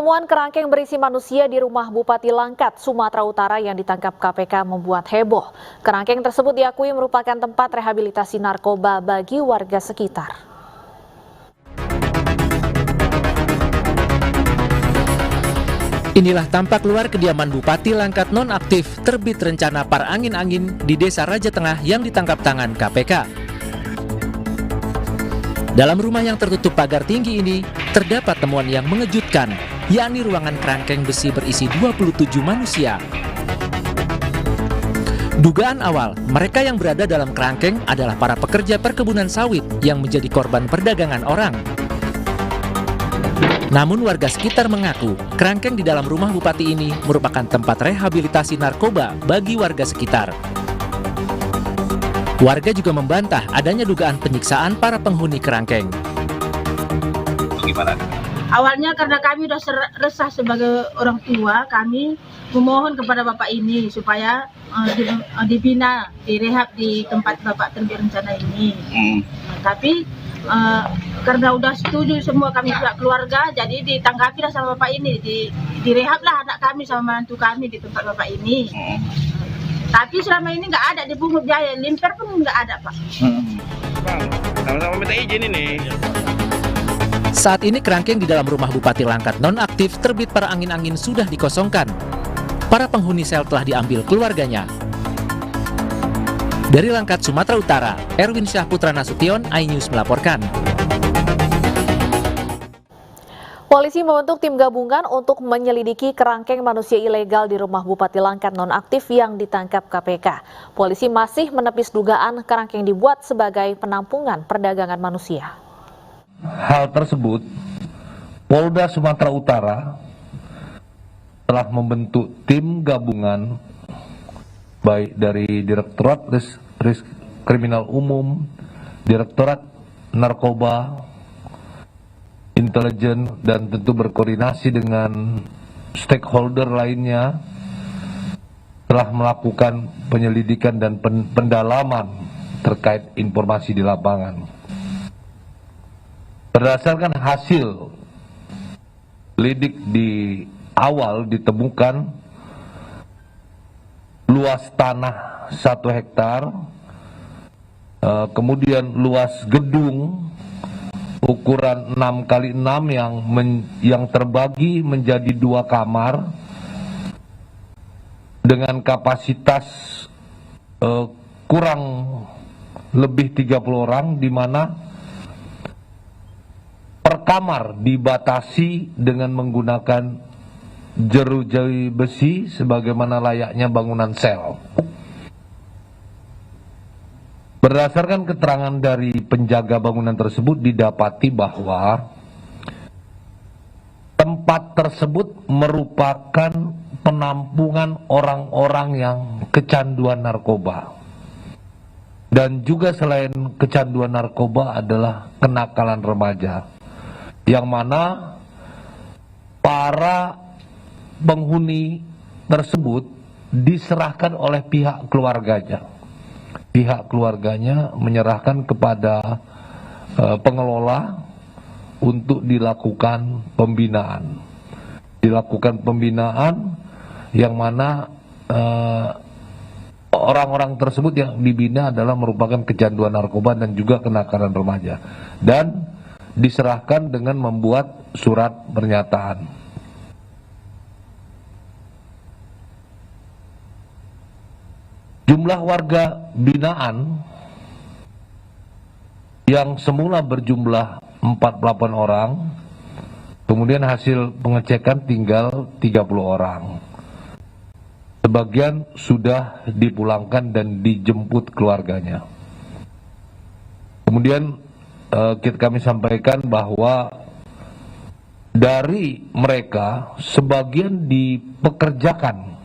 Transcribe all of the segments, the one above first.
Penemuan kerangkeng berisi manusia di rumah Bupati Langkat, Sumatera Utara yang ditangkap KPK membuat heboh. Kerangkeng tersebut diakui merupakan tempat rehabilitasi narkoba bagi warga sekitar. Inilah tampak luar kediaman Bupati Langkat nonaktif terbit rencana par angin-angin di Desa Raja Tengah yang ditangkap tangan KPK. Dalam rumah yang tertutup pagar tinggi ini, terdapat temuan yang mengejutkan, yakni ruangan kerangkeng besi berisi 27 manusia. Dugaan awal, mereka yang berada dalam kerangkeng adalah para pekerja perkebunan sawit yang menjadi korban perdagangan orang. Namun warga sekitar mengaku, kerangkeng di dalam rumah bupati ini merupakan tempat rehabilitasi narkoba bagi warga sekitar. Warga juga membantah adanya dugaan penyiksaan para penghuni kerangkeng. Gimana? Awalnya karena kami sudah resah sebagai orang tua, kami memohon kepada Bapak ini supaya dibina, direhab di tempat Bapak terbit rencana ini. Tapi karena udah setuju semua kami pihak keluarga, jadi ditanggapilah sama Bapak ini, direhablah anak kami sama mantu kami di tempat Bapak ini. Tapi selama ini nggak ada dipungut biaya, limper pun nggak ada, Pak. Bang, sama-sama minta izin ini. Saat ini kerangkeng di dalam rumah Bupati Langkat nonaktif terbit para angin-angin sudah dikosongkan. Para penghuni sel telah diambil keluarganya. Dari Langkat, Sumatera Utara, Erwin Syah Putra Nasution, iNews melaporkan. Polisi membentuk tim gabungan untuk menyelidiki kerangkeng manusia ilegal di rumah Bupati Langkat nonaktif yang ditangkap KPK. Polisi masih menepis dugaan kerangkeng dibuat sebagai penampungan perdagangan manusia. Hal tersebut, Polda Sumatera Utara telah membentuk tim gabungan baik dari Direktorat Kriminal Umum, Direktorat Narkoba, intelijen, dan tentu berkoordinasi dengan stakeholder lainnya telah melakukan penyelidikan dan pendalaman terkait informasi di lapangan. Berdasarkan hasil lidik di awal ditemukan luas tanah 1 hektar, kemudian luas gedung ukuran 6x6 yang terbagi menjadi 2 kamar dengan kapasitas kurang lebih 30 orang, di mana per kamar dibatasi dengan menggunakan jeruji besi sebagaimana layaknya bangunan sel. Berdasarkan keterangan dari penjaga bangunan tersebut didapati bahwa tempat tersebut merupakan penampungan orang-orang yang kecanduan narkoba. Dan juga selain kecanduan narkoba adalah kenakalan remaja, yang mana para penghuni tersebut diserahkan oleh pihak keluarganya. Pihak keluarganya menyerahkan kepada pengelola untuk dilakukan pembinaan. Dilakukan pembinaan yang mana orang-orang tersebut yang dibina adalah merupakan kecanduan narkoba dan juga kenakalan remaja. Dan diserahkan dengan membuat surat pernyataan. Jumlah warga binaan yang semula berjumlah 48 orang, kemudian hasil pengecekan tinggal 30 orang. Sebagian sudah dipulangkan dan dijemput keluarganya. Kemudian kami sampaikan bahwa dari mereka sebagian dipekerjakan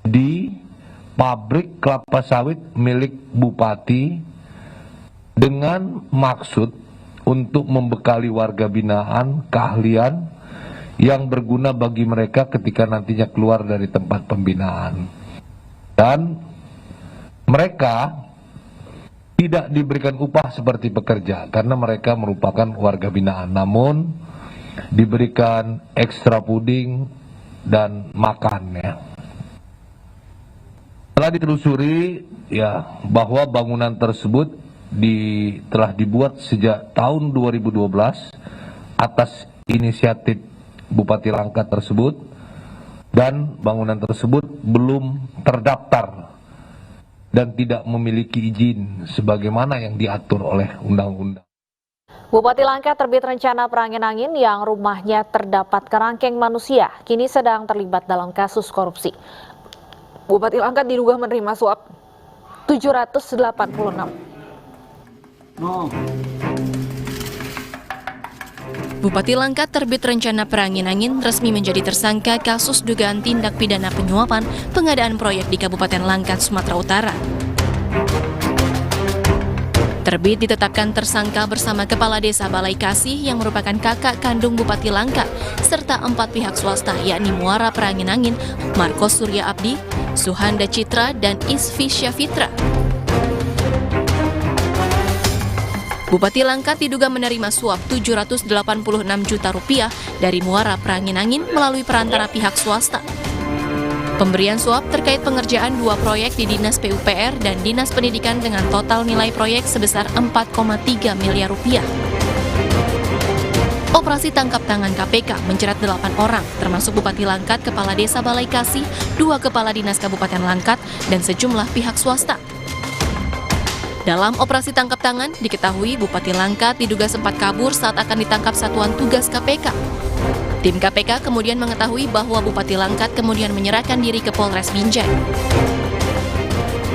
di pabrik kelapa sawit milik Bupati dengan maksud untuk membekali warga binaan keahlian yang berguna bagi mereka ketika nantinya keluar dari tempat pembinaan. Dan mereka tidak diberikan upah seperti pekerja karena mereka merupakan warga binaan. Namun diberikan ekstra puding dan makan ya. Telah ditelusuri ya bahwa bangunan tersebut telah dibuat sejak tahun 2012 atas inisiatif Bupati Langkat tersebut, dan bangunan tersebut belum terdaftar dan tidak memiliki izin sebagaimana yang diatur oleh undang-undang. Bupati Langkat terbit rencana perangin-angin yang rumahnya terdapat kerangkeng manusia, kini sedang terlibat dalam kasus korupsi. Bupati Langkat diduga menerima suap 786. Bupati Langkat terbit rencana perangin-angin resmi menjadi tersangka kasus dugaan tindak pidana penyuapan pengadaan proyek di Kabupaten Langkat, Sumatera Utara. Terbit ditetapkan tersangka bersama Kepala Desa Balai Kasih yang merupakan kakak kandung Bupati Langkat, serta 4 pihak swasta yakni Muara Perangin-angin, Marcos Surya Abdi, Suhanda Citra, dan Isfi Syafitra. Bupati Langkat diduga menerima suap 786 juta rupiah dari Muara Perangin-angin melalui perantara pihak swasta. Pemberian suap terkait pengerjaan 2 proyek di Dinas PUPR dan Dinas Pendidikan dengan total nilai proyek sebesar 4,3 miliar rupiah. Operasi tangkap tangan KPK menjerat 8 orang, termasuk Bupati Langkat, Kepala Desa Balai Kasih, 2 Kepala Dinas Kabupaten Langkat, dan sejumlah pihak swasta. Dalam operasi tangkap tangan, diketahui Bupati Langkat diduga sempat kabur saat akan ditangkap Satuan Tugas KPK. Tim KPK kemudian mengetahui bahwa Bupati Langkat kemudian menyerahkan diri ke Polres Binjai.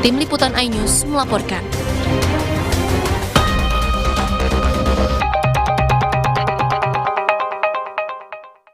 Tim Liputan iNews melaporkan.